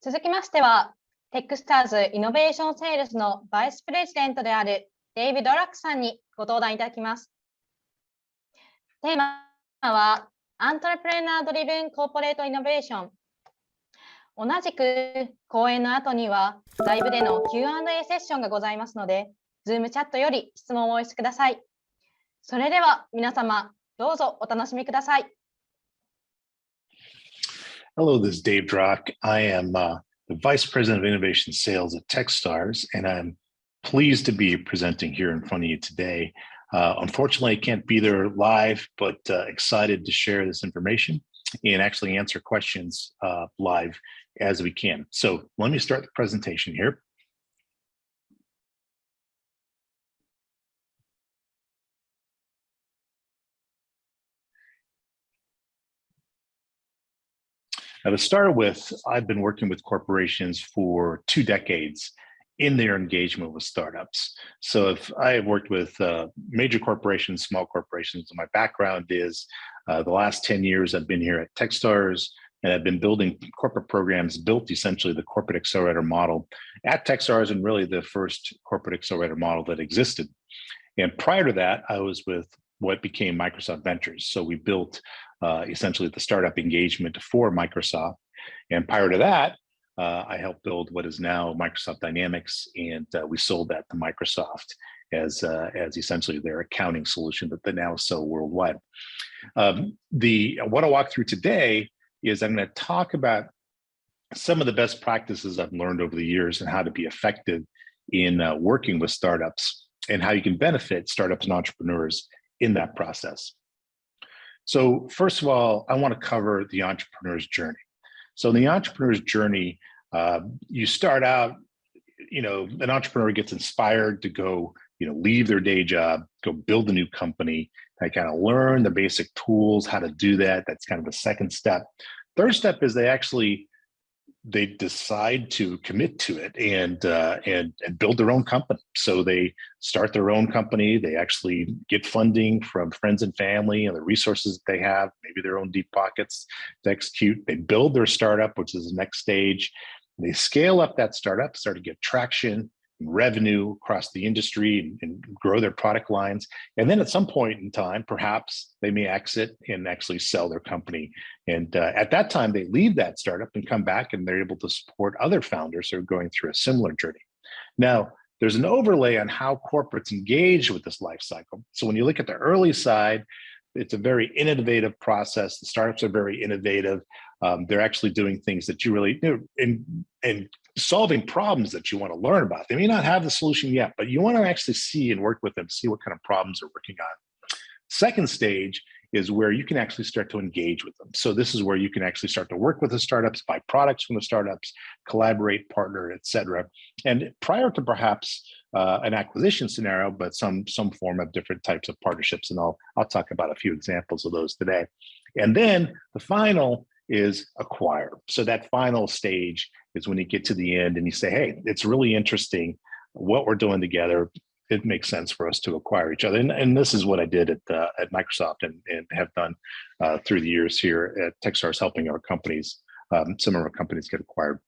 続きましては、Techstars イノベーションセールスのバイスプレジデントであるDaveドラックさんにご登壇いただきます。テーマは、アントレプレナードリブンコーポレートイノベーション。同じく講演の後には、ライブでの Q&A セッションがございますので、Zoom チャットより質問をお寄せください。それでは皆様、どうぞお楽しみください。Hello, this is Dave Drach. I am the Vice President of Innovation Sales at Techstars, and I'm pleased to be presenting here in front of you today. Unfortunately, I can't be there live, but excited to share this information and actually answer questions live as we can. So let me start the presentation here. Now, to start with, I've been working with corporations for 2 decades in their engagement with startups. So if I have worked with major corporations, small corporations, my background is the last 10 years I've been here at Techstars, and I've been building corporate programs, built essentially the corporate accelerator model at Techstars, and really the first corporate accelerator model that existed. And prior to that, I was with what became Microsoft Ventures. So we built essentially the startup engagement for Microsoft. And prior to that, I helped build what is now Microsoft Dynamics, and we sold that to Microsoft as essentially their accounting solution that they now sell worldwide. What I'll walk through today is I'm going to talk about some of the best practices I've learned over the years and how to be effective in working with startups and how you can benefit startups and entrepreneurs in that process. So first of all, I want to cover the entrepreneur's journey. So in the entrepreneur's journey, you start out, an entrepreneur gets inspired to go, leave their day job, go build a new company. They kind of learn the basic tools, how to do that. That's kind of the second step. Third step is they decide to commit to it and build their own company. So they start their own company. They actually get funding from friends and family and the resources that they have, maybe their own deep pockets to execute. They build their startup, which is the next stage. They scale up that startup, start to get traction, revenue across the industry, and grow their product lines. And then at some point in time, perhaps they may exit and actually sell their company. And at that time, they leave that startup and come back, and they're able to support other founders who are going through a similar journey. Now, there's an overlay on how corporates engage with this life cycle. So when you look at the early side, it's a very innovative process. The startups are very innovative. They're actually doing things that you really do and solving problems that you want to learn about. They may not have the solution yet, but you want to actually see and work with them, see what kind of problems they're working on. Second stage is where you can actually start to engage with them. So this is where you can actually start to work with the startups, buy products from the startups, collaborate, partner, et cetera. And prior to perhaps an acquisition scenario, but some form of different types of partnerships. And I'll talk about a few examples of those today. And then the final is acquire. So that final stage is when you get to the end and you say, hey, it's really interesting what we're doing together. It makes sense for us to acquire each other. And this is what I did at Microsoft and have done through the years here at Techstars, helping our companies, some of our companies get acquired.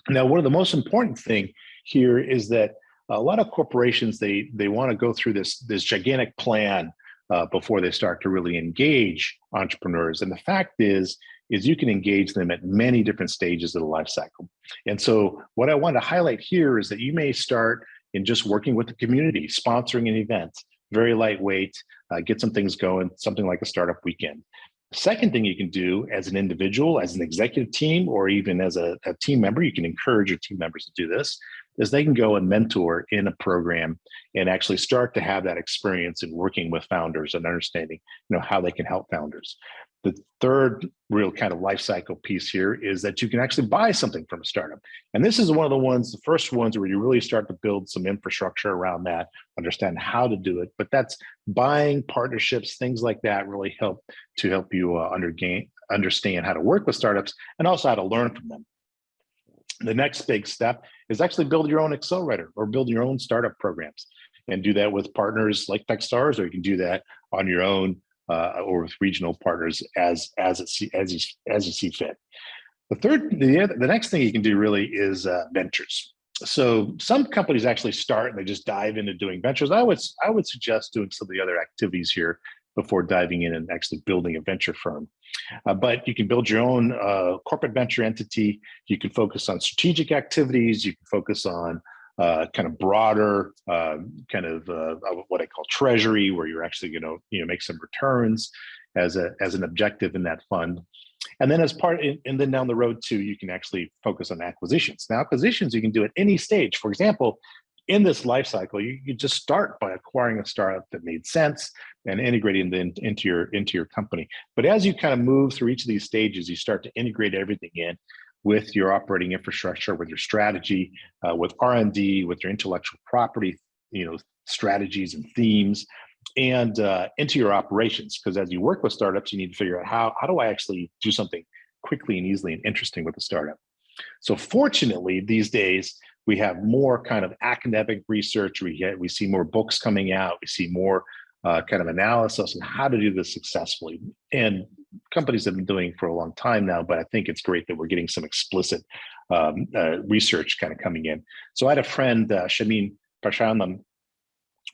Now, one of the most important thing here is that a lot of corporations, they want to go through this gigantic plan before they start to really engage entrepreneurs. And the fact is you can engage them at many different stages of the life cycle. And so what I want to highlight here is that you may start in just working with the community, sponsoring an event, very lightweight, get some things going, something like a startup weekend. The second thing you can do as an individual, as an executive team, or even as a team member, you can encourage your team members to do this, is they can go and mentor in a program and actually start to have that experience in working with founders and understanding, how they can help founders. The third real kind of life cycle piece here is that you can actually buy something from a startup. And this is one of the first ones where you really start to build some infrastructure around that, understand how to do it. But that's buying, partnerships, things like that really help you understand how to work with startups and also how to learn from them. The next big step is actually build your own accelerator or build your own startup programs, and do that with partners like Techstars, or you can do that on your own or with regional partners as you see fit. The next thing you can do really is ventures. So some companies actually start and they just dive into doing ventures. I would suggest doing some of the other activities here before diving in and actually building a venture firm. But you can build your own corporate venture entity. You can focus on strategic activities. You can focus on kind of broader what I call treasury, where you're actually going to make some returns as an objective in that fund. And then and then down the road too, you can actually focus on acquisitions. Now, acquisitions you can do at any stage. For example, in this life cycle, you just start by acquiring a startup that made sense and integrating them into your company. But as you kind of move through each of these stages, you start to integrate everything in with your operating infrastructure, with your strategy, with R&D, with your intellectual property, strategies and themes, and into your operations. Because as you work with startups, you need to figure out how do I actually do something quickly and easily and interesting with a startup. So fortunately, these days, we have more kind of academic research. We see more books coming out. We see more kind of analysis on how to do this successfully. And companies have been doing it for a long time now, but I think it's great that we're getting some explicit research kind of coming in. So I had a friend, Shamin Parshanam,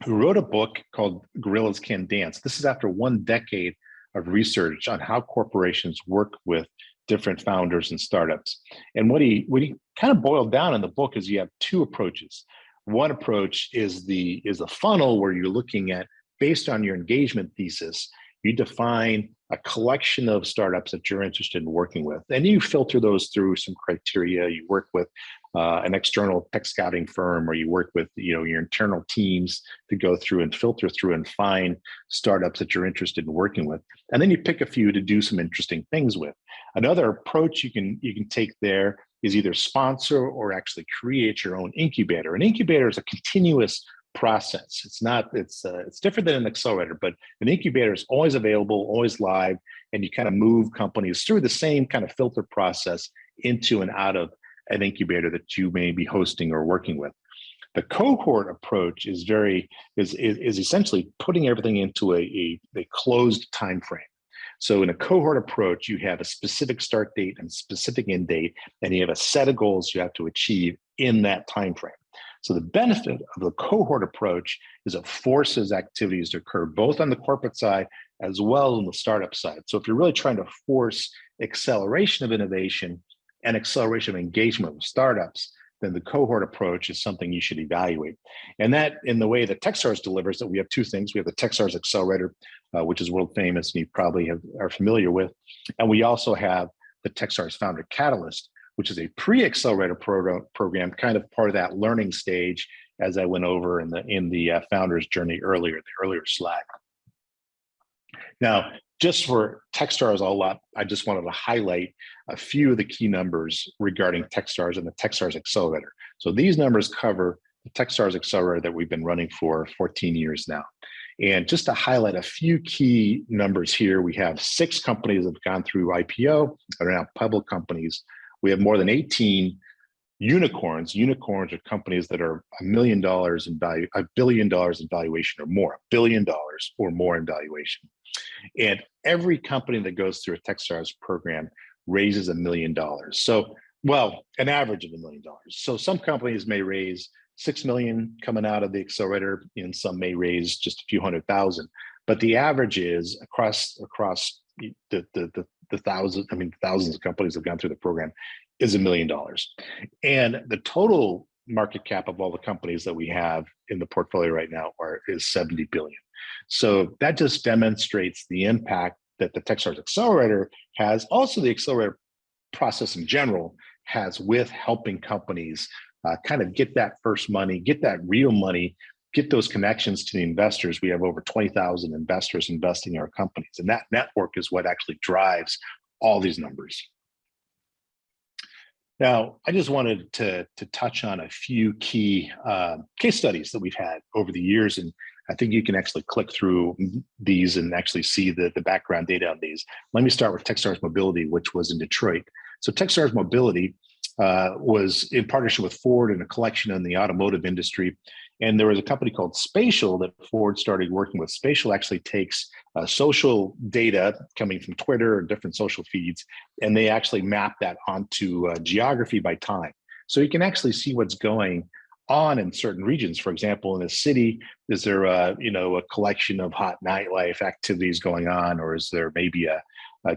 who wrote a book called Gorillas Can Dance. This is after 1 decade of research on how corporations work with different founders and startups. And what he kind of boiled down in the book is you have 2 approaches. One approach is a funnel where you're looking at, based on your engagement thesis, you define a collection of startups that you're interested in working with. And you filter those through some criteria. You work with an external tech scouting firm, or you work with your internal teams to go through and filter through and find startups that you're interested in working with. And then you pick a few to do some interesting things with. Another approach you can take there is either sponsor or actually create your own incubator. An incubator is a continuous process. It's different than an accelerator, but an incubator is always available, always live, and you kind of move companies through the same kind of filter process into and out of an incubator that you may be hosting or working with. The cohort approach is essentially putting everything into a closed time frame. So in a cohort approach, you have a specific start date and specific end date, and you have a set of goals you have to achieve in that time frame. So the benefit of the cohort approach is it forces activities to occur both on the corporate side as well as on the startup side. So if you're really trying to force acceleration of innovation and acceleration of engagement with startups, then the cohort approach is something you should evaluate. And that, in the way that Techstars delivers it, we have 2 things. We have the Techstars Accelerator, which is world famous and you probably are familiar with. And we also have the Techstars Founder Catalyst, which is a pre-accelerator program, kind of part of that learning stage, as I went over in the founder's journey earlier, the earlier slide. Now, just for Techstars all up, I just wanted to highlight a few of the key numbers regarding Techstars and the Techstars Accelerator. So these numbers cover the Techstars Accelerator that we've been running for 14 years now. And just to highlight a few key numbers here, we have 6 companies that have gone through IPO, are now public companies. We have more than 18 unicorns. Unicorns are companies that are $1 million in value, $1 billion in valuation or more, $1 billion or more in valuation. And every company that goes through a Techstars program raises $1 million. So, well, an average of $1 million. So some companies may raise 6 million coming out of the accelerator, and some may raise just a few $100,000. But the average is across the thousands of companies that have gone through the program is $1 million. And the total market cap of all the companies that we have in the portfolio right now is 70 billion. So that just demonstrates the impact that the Techstars Accelerator has, also the accelerator process in general has, with helping companies kind of get that first money, get that real money, get those connections to the investors. We have over 20,000 investors investing in our companies, and that network is what actually drives all these numbers. Now, I just wanted to touch on a few key case studies that we've had over the years, and I think you can actually click through these and actually see the background data on these. Let me start with Techstars Mobility, which was in Detroit. So Techstars Mobility was in partnership with Ford and a collection in the automotive industry. And there was a company called Spatial that Ford started working with. Spatial actually takes social data coming from Twitter or different social feeds, and they actually map that onto geography by time. So you can actually see what's going on in certain regions. For example, in a city, is there a collection of hot nightlife activities going on, or is there maybe a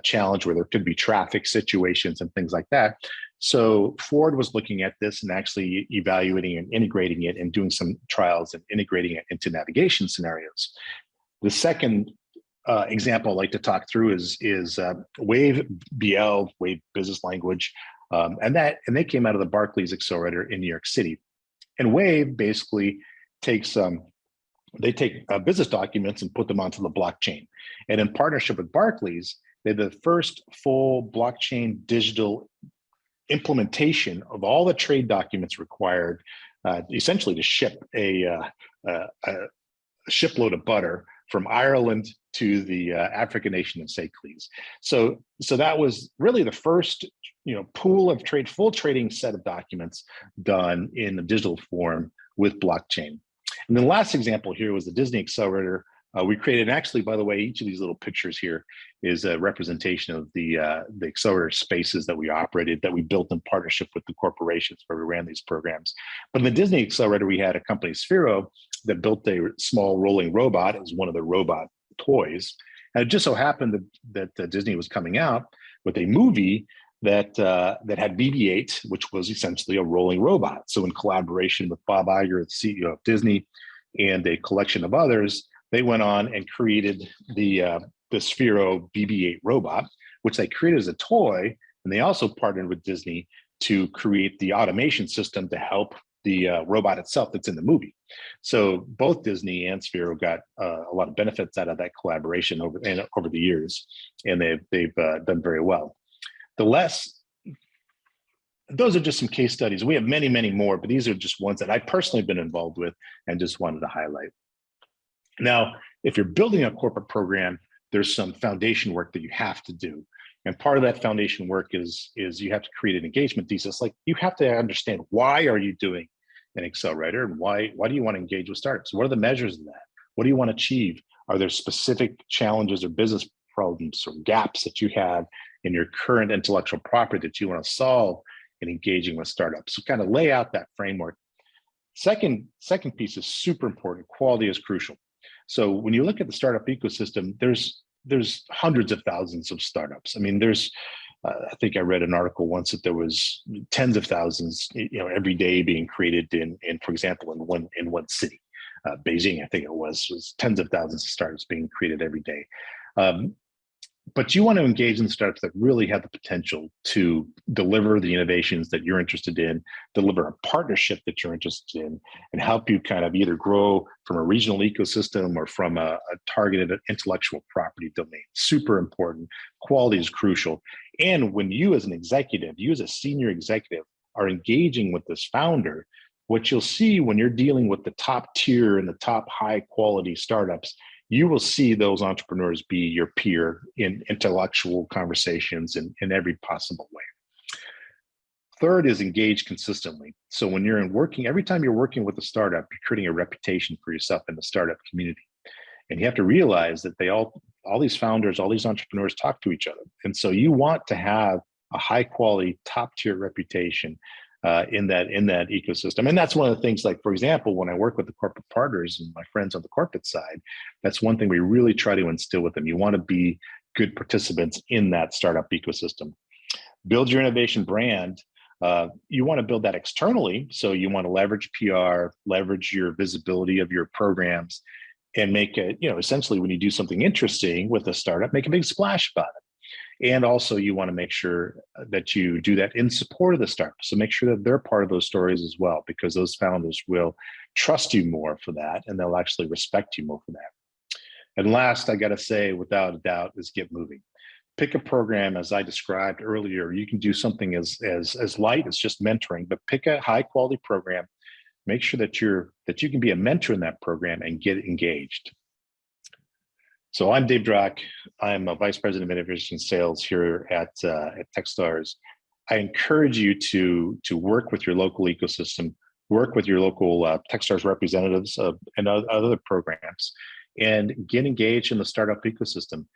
challenge where there could be traffic situations and things like that? So Ford was looking at this and actually evaluating and integrating it and doing some trials and integrating it into navigation scenarios. The second example I'd like to talk through is Wave BL, Wave Business Language, and they came out of the Barclays Accelerator in New York City. And Wave basically takes they take business documents and put them onto the blockchain. And in partnership with Barclays, they're the first full blockchain digital implementation of all the trade documents required, essentially to ship a shipload of butter from Ireland to the African nation of Seychelles. So that was really the first, pool of full trading set of documents done in a digital form with blockchain. And then the last example here was the Disney Accelerator. We created, and actually, by the way, each of these little pictures here is a representation of the accelerator spaces that we operated, that we built in partnership with the corporations where we ran these programs. But in the Disney Accelerator, we had a company, Sphero, that built a small rolling robot. It was one of the robot toys. And it just so happened that Disney was coming out with a movie that had BB-8, which was essentially a rolling robot. So in collaboration with Bob Iger, the CEO of Disney, and a collection of others, they went on and created the Sphero BB-8 robot, which they created as a toy. And they also partnered with Disney to create the automation system to help the robot itself that's in the movie. So both Disney and Sphero got a lot of benefits out of that collaboration over the years, and they've done very well. Those are just some case studies. We have many, many more, but these are just ones that I personally have been involved with and just wanted to highlight. Now, if you're building a corporate program, there's some foundation work that you have to do. And part of that foundation work is you have to create an engagement thesis. Like, you have to understand, why are you doing an accelerator, and why do you want to engage with startups? What are the measures of that? What do you want to achieve? Are there specific challenges or business problems or gaps that you have in your current intellectual property that you want to solve in engaging with startups? So kind of lay out that framework. Second piece is super important. Quality is crucial. So when you look at the startup ecosystem, there's hundreds of thousands of startups. I mean, I think I read an article once that there was tens of thousands, every day being created in for example, in one city, Beijing, I think it was tens of thousands of startups being created every day. But you want to engage in startups that really have the potential to deliver the innovations that you're interested in, deliver a partnership that you're interested in, and help you kind of either grow from a regional ecosystem or from a targeted intellectual property domain. Super important. Quality is crucial. And when you as an executive, you as a senior executive, are engaging with this founder, what you'll see when you're dealing with the top tier and the top high quality startups, you will see those entrepreneurs be your peer in intellectual conversations in every possible way. Third is engage consistently. So when you're every time you're working with a startup, you're creating a reputation for yourself in the startup community. And you have to realize that all these founders, all these entrepreneurs talk to each other. And so you want to have a high quality, top tier reputation in that ecosystem. And that's one of the things, like, for example, when I work with the corporate partners and my friends on the corporate side, that's one thing we really try to instill with them. You want to be good participants in that startup ecosystem. Build your innovation brand. You want to build that externally. So you want to leverage PR, leverage your visibility of your programs, and make it, essentially, when you do something interesting with a startup, make a big splash about it. And also, you want to make sure that you do that in support of the startup. So make sure that they're part of those stories as well, because those founders will trust you more for that, and they'll actually respect you more for that. And last, I got to say, without a doubt, is get moving. Pick a program, as I described earlier. You can do something as light as just mentoring, but pick a high quality program. Make sure that you can be a mentor in that program and get engaged. So I'm Dave Drach. I'm a Vice President of Innovation Sales here at Techstars. I encourage you to work with your local ecosystem, work with your local Techstars representatives and other programs, and get engaged in the startup ecosystem.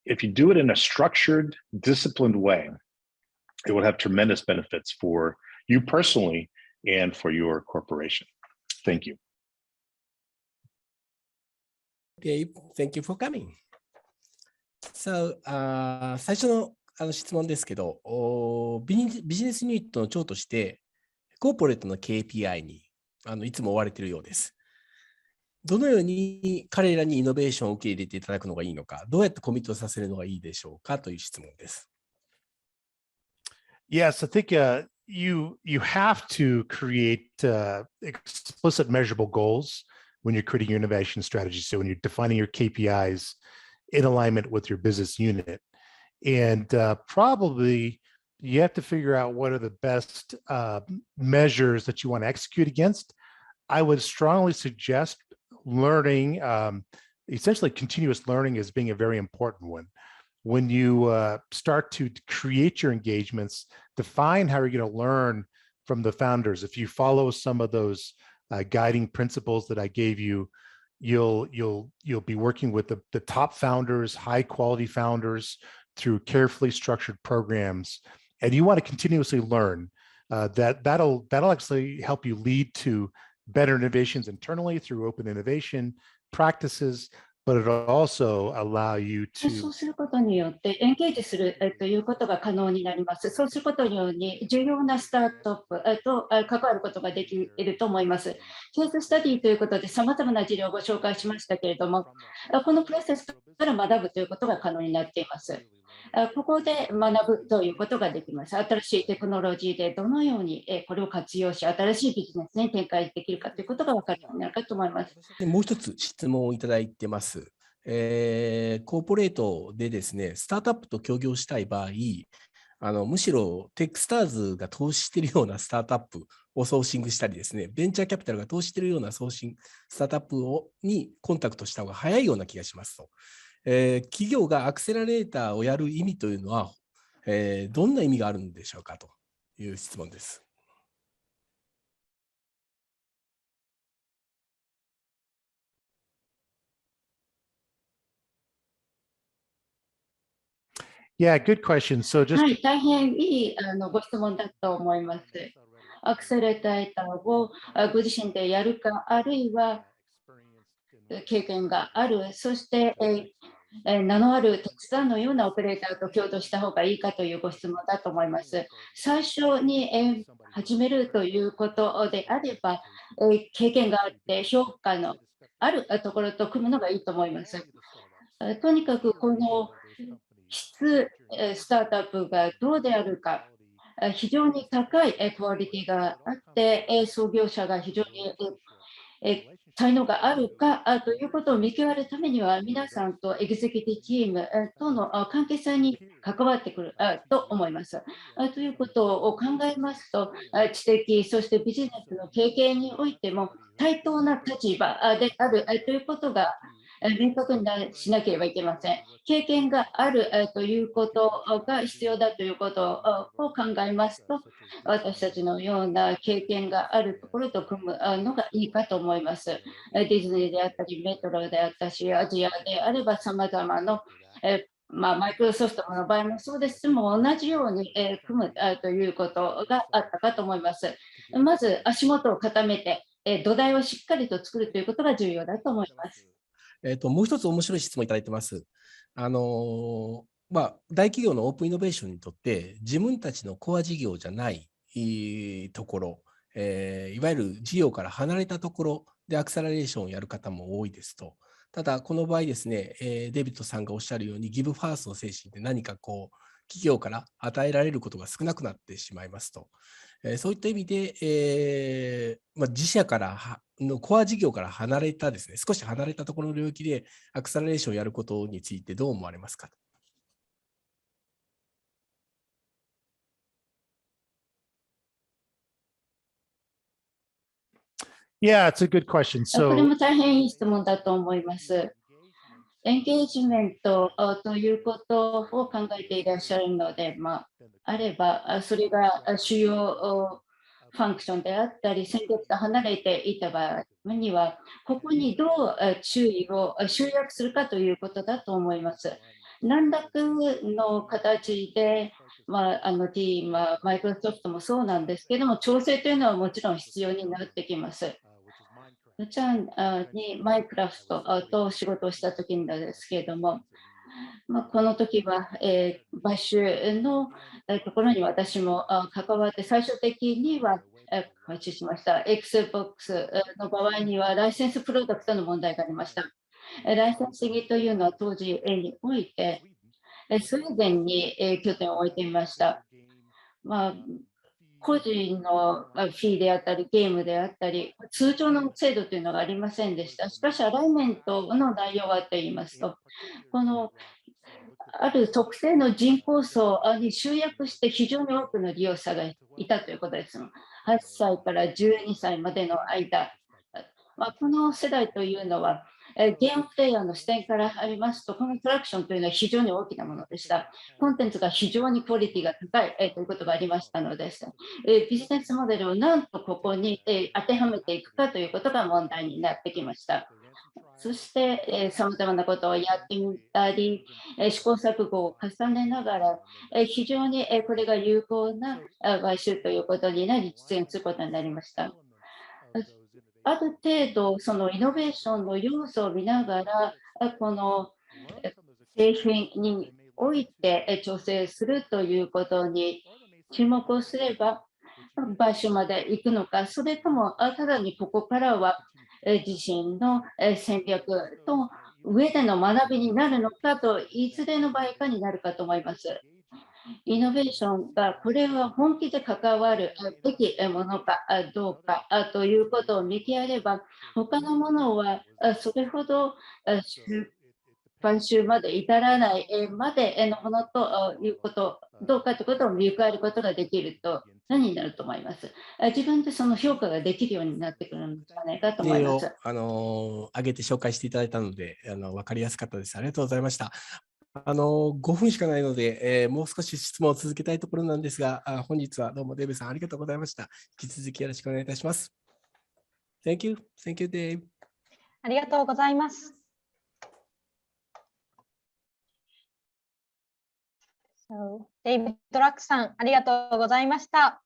If you do it in a structured, disciplined way, it will have tremendous benefits for you personally and for your corporation. Thank you. Dave, thank you for coming. So, 最初の質問ですけど、ビジネスユニットの長として、コーポレートの KPI にいつも追われているようです。どのように彼らにイノベーションを受け入れていただくのがいいのか、どうやってコミットさせるのがいいでしょうかという質問です。Yes, I think you have to create explicit measurable goals when you're creating your innovation strategy. So when you're defining your KPIs in alignment with your business unit, and probably you have to figure out what are the best measures that you want to execute against. I would strongly suggest learning, essentially continuous learning as being a very important one. When you start to create your engagements, define how you're going to learn from the founders. If you follow some of those guiding principles that I gave you, you'll be working with the top founders, high quality founders through carefully structured programs, and you want to continuously learn. That'll actually help you lead to better innovations internally through open innovation practices, but it'll also allow you to そうすることによってエンゲージするということが可能になります。そうすることにより重要なスタートアップと関わることができると思います。ケーススタディということで様々な事例をご紹介しましたけれども、このプロセスから学ぶということが可能になっています。ここで学ぶということができます。新しいテクノロジーでどのようにこれを活用し、新しいビジネスに展開できるかということが分かるようになるかと思います。もう一つ質問をいただいてます。コーポレートでですね、スタートアップと協業したい場合、むしろテックスターズが投資しているようなスタートアップをソーシングしたりですね、ベンチャーキャピタルが投資しているようなスタートアップにコンタクトした方が早いような気がしますと。企業がアクセラレーターをやる意味というのは、どんな意味があるんでしょうかという質問です。Yeah, good question. So just はい、大変いいご質問だと思います。アクセレーターをご自身でやるか、あるいは経験がある、そして名のあるテクスターのようなオペレーターと共同した方がいいかというご質問だと思います。最初に始めるということであれば、経験があって評価のあるところと組むのがいいと思います。とにかくこのスタートアップがどうであるか、非常に高いクオリティがあって、創業者が非常に才能があるかということを見極めるためには、皆さんとエグゼクティブチームとの関係性に関わってくると思います。ということを考えますと、知的、そしてビジネスの経験においても対等な立場であるということが明確にしなければいけません。経験があるということが必要だということを考えますと、私たちのような経験があるところと組むのがいいかと思います。ディズニーであったり、メトロであったり、アジアであれば様々なマイクロソフトの場合もそうですも同じように組むということがあったかと思います。まず足元を固めて土台をしっかりと作るということが重要だと思います。もう一つ面白い質問いただいてます。大企業のオープンイノベーションにとって自分たちのコア事業じゃないところ、いわゆる事業から離れたところでアクセラレーションをやる方も多いですと。ただこの場合ですね、デビッドさんがおっしゃるようにギブファーストの精神って何か企業から与えられることが少なくなってしまいますと。そういった意味で、自社からのコア事業から離れたですね、少し離れたところの領域でアクセラレーションをやることについてどう思われますか。Yeah, it's a good question. これ So も大変いい質問だと思います。エンゲージメントということを考えていらっしゃるので、あればそれが主要ファンクションであったり、戦略と離れていた場合には、ここにどう注意を集約するかということだと思います。何らかの形で、マイクロソフトもそうなんですけども、調整というのはもちろん必要になってきます。ちゃんにマイクラフトと仕事をした時なんですけれども、この時は、買収のところに私も関わって、最終的には買収しました。Xbox の場合にはライセンスプロダクトの問題がありました。ライセンスというのは当時において、スウェーデンに拠点を置いていました。個人のフィーであったり、ゲームであったり、通常の制度というのがありませんでした。しかし、アライメントの内容はといいますと、このある特定の人口層に集約して非常に多くの利用者がいたということです。8歳から12歳までの間、この世代というのは、ゲームプレイヤーの視点からありますと、このトラクションというのは非常に大きなものでした。コンテンツが非常にクオリティが高い、ということがありましたのです。ビジネスモデルをなんとここに、当てはめていくかということが問題になってきました。そして、さまざまなことをやってみたり、試行錯誤を重ねながら、非常に、これが有効な買収ということになり、実現することになりました。ある程度、そのイノベーションの要素を見ながら、この製品において調整するということに注目をすれば、買収まで行くのか、それともただにここからは自身の戦略と上での学びになるのかと、いずれの場合かになるかと思います。イノベーションがこれは本気で関わるべきものかどうかということを見極めれば、他のものはそれほど買収まで至らないまでのものということ、どうかということを見極めることができると何になると思います。自分でその評価ができるようになってくるのではないかと思います。挙げて紹介していただいたので、分かりやすかったです。ありがとうございました。5分しかないので、もう少し質問を続けたいところなんですが、本日はどうもデイブさんありがとうございました。引き続きよろしくお願いいたします。Thank you. Thank you, Dave. ありがとうございます。デイビッド・ラックさん、ありがとうございました。